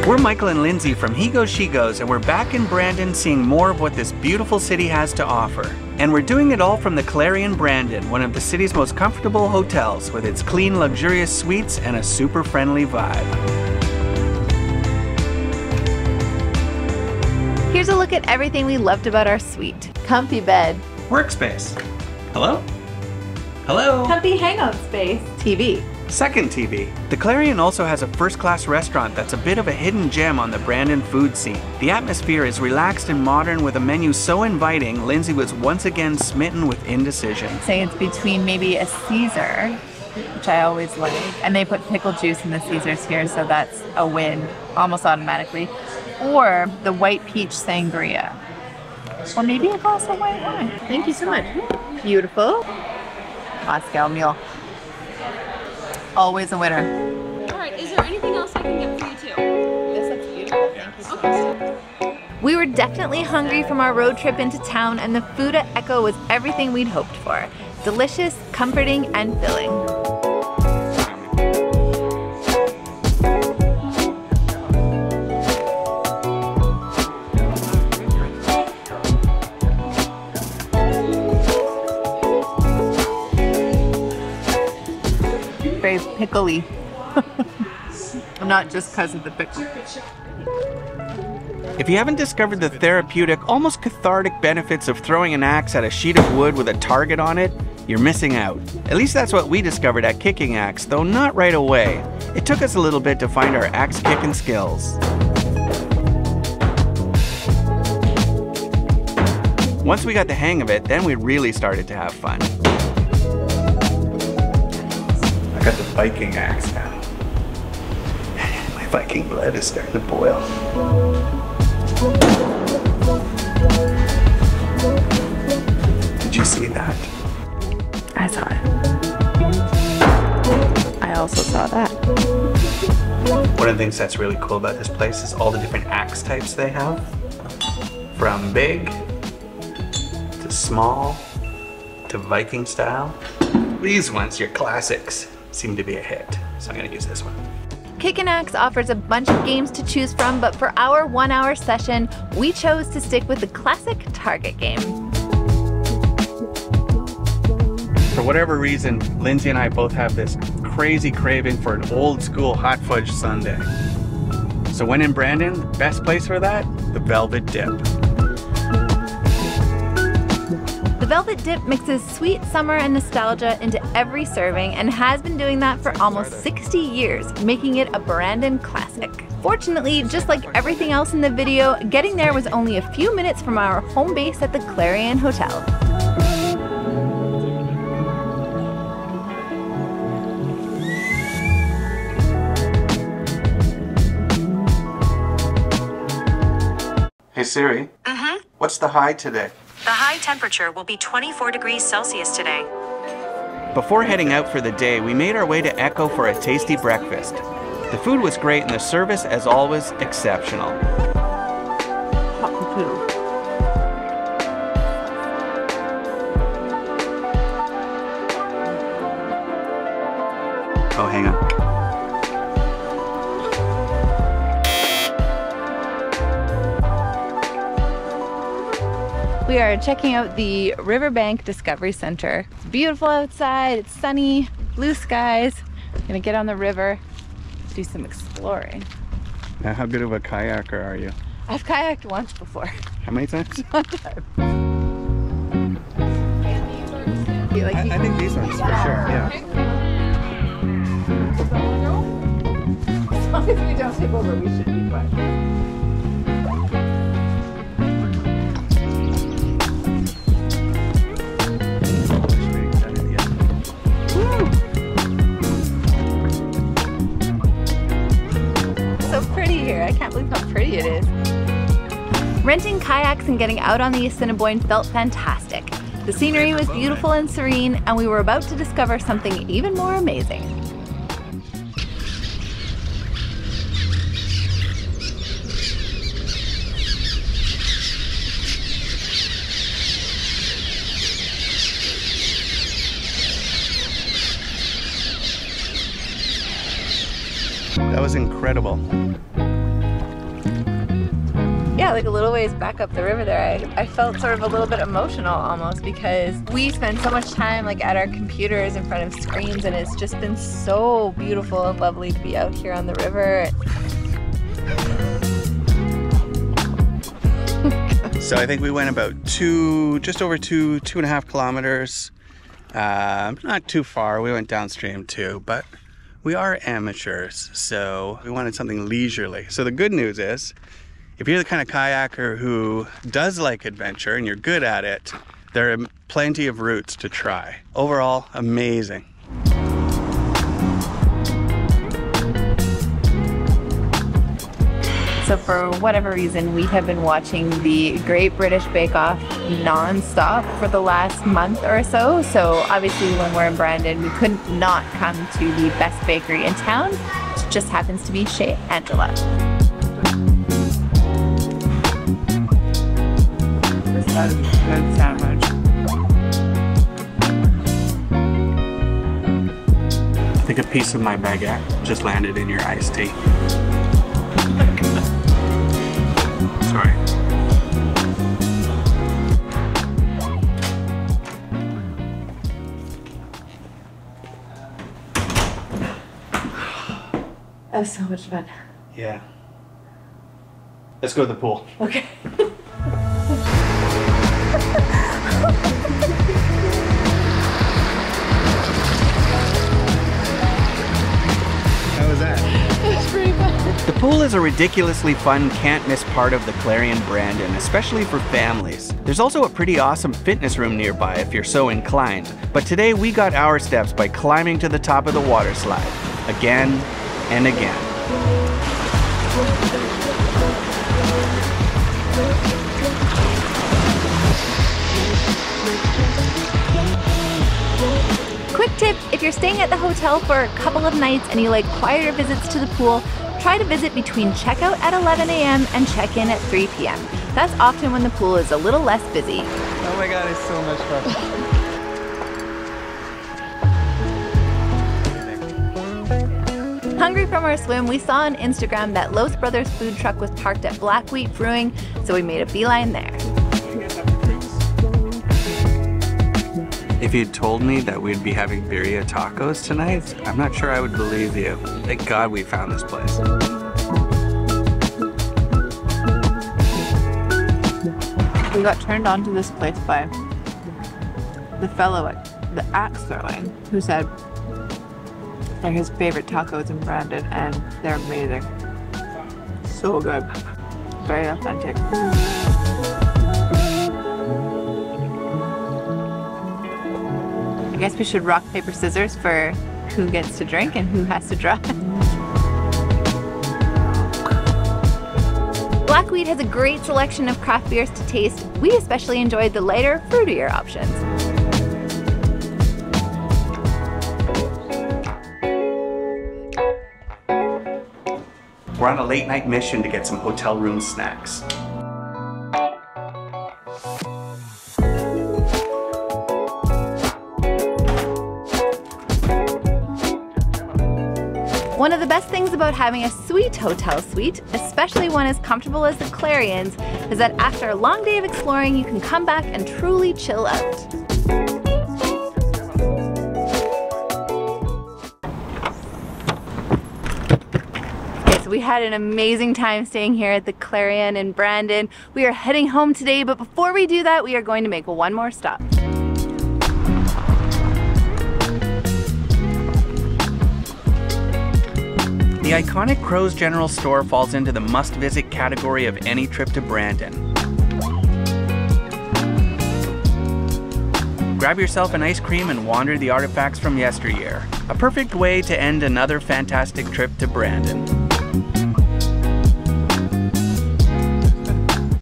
We're Michael and Lindsay from He Goes, She Goes, and we're back in Brandon seeing more of what this beautiful city has to offer. And we're doing it all from the Clarion Brandon, one of the city's most comfortable hotels, with its clean, luxurious suites and a super friendly vibe. Here's a look at everything we loved about our suite. Comfy bed. Workspace. Hello? Hello? Comfy hangout space. TV. Second TV. The Clarion also has a first-class restaurant that's a bit of a hidden gem on the Brandon food scene. The atmosphere is relaxed and modern with a menu so inviting, Lindsay was once again smitten with indecision. Say it's between maybe a Caesar, which I always like, and they put pickle juice in the Caesars here, so that's a win almost automatically, or the white peach sangria, or maybe a glass of white wine. Thank you so much. Beautiful. Moscow Mule. Always a winner. All right, is there anything else I can get for you too? This looks beautiful. Thank you so much. We were definitely hungry from our road trip into town, and the food at Echo was everything we'd hoped for. Delicious, comforting, and filling. Very pickly. Not just because of the pickle. If you haven't discovered the therapeutic, almost cathartic benefits of throwing an axe at a sheet of wood with a target on it, you're missing out. At least that's what we discovered at Kicking Axe, though not right away. It took us a little bit to find our axe kicking skills. Once we got the hang of it, then we really started to have fun. I got the Viking axe now. My Viking blood is starting to boil. Did you see that? I saw it. I also saw that. One of the things that's really cool about this place is all the different axe types they have. From big to small to Viking style. These ones, your classics, seem to be a hit, so I'm gonna use this one. Kickin' Axe offers a bunch of games to choose from, but for our 1-hour session, we chose to stick with the classic target game. For whatever reason, Lindsay and I both have this crazy craving for an old school hot fudge sundae. So when in Brandon, the best place for that, the Velvet Dip. The Velvet Dip mixes sweet summer and nostalgia into every serving and has been doing that for almost 60 years, making it a Brandon classic. Fortunately, just like everything else in the video, getting there was only a few minutes from our home base at the Clarion Hotel. Hey Siri, what's the high today? The high temperature will be 24 degrees Celsius today. Before heading out for the day, we made our way to Echo for a tasty breakfast. The food was great and the service, as always, exceptional. Oh, hang on. We are checking out the Riverbank Discovery Center. It's beautiful outside, it's sunny, blue skies. I'm gonna get on the river, do some exploring. Now, how good of a kayaker are you? I've kayaked once before. How many times? One time. I think these ones for sure, yeah. As long as we don't take over, we should be fine. I can't believe how pretty it is. Renting kayaks and getting out on the Assiniboine felt fantastic. The scenery was beautiful and serene, and we were about to discover something even more amazing. That was incredible. Yeah, like a little ways back up the river there, I felt sort of a little bit emotional almost, because we spend so much time like at our computers in front of screens, and it's just been so beautiful and lovely to be out here on the river. So I think we went about just over 2.5 kilometers. Not too far. We went downstream too, but we are amateurs, so we wanted something leisurely. So the good news is, if you're the kind of kayaker who does like adventure and you're good at it, there are plenty of routes to try. Overall, amazing. So for whatever reason, we have been watching the Great British Bake Off non-stop for the last month or so. So obviously when we're in Brandon, we couldn't not come to the best bakery in town, which just happens to be Chez Angela. That is a good sandwich. I think a piece of my baguette just landed in your iced tea. Sorry. That was so much fun. Yeah. Let's go to the pool. Okay. How was that? It was pretty fun. The pool is a ridiculously fun, can't-miss part of the Clarion Brandon, especially for families. There's also a pretty awesome fitness room nearby if you're so inclined. But today we got our steps by climbing to the top of the water slide. Again and again. Quick tip, if you're staying at the hotel for a couple of nights and you like quieter visits to the pool, try to visit between checkout at 11 a.m. and check-in at 3 p.m. That's often when the pool is a little less busy. Oh my god, it's so much fun. Hungry from our swim, we saw on Instagram that Los Brothers food truck was parked at Blackweed Brewing, so we made a beeline there. If you'd told me that we'd be having birria tacos tonight, I'm not sure I would believe you. Thank God we found this place. We got turned on to this place by the fellow at the axe throwing, who said they're his favorite tacos in Brandon and they're amazing. So good. Very authentic. I guess we should rock, paper, scissors for who gets to drink and who has to drive. Blackweed has a great selection of craft beers to taste. We especially enjoyed the lighter, fruitier options. We're on a late night mission to get some hotel room snacks. One of the best things about having a sweet hotel suite, especially one as comfortable as the Clarion's, is that after a long day of exploring, you can come back and truly chill out. Okay, so we had an amazing time staying here at the Clarion in Brandon. We are heading home today, but before we do that, we are going to make one more stop. The iconic Crows General Store falls into the must-visit category of any trip to Brandon. Grab yourself an ice cream and wander the artifacts from yesteryear. A perfect way to end another fantastic trip to Brandon.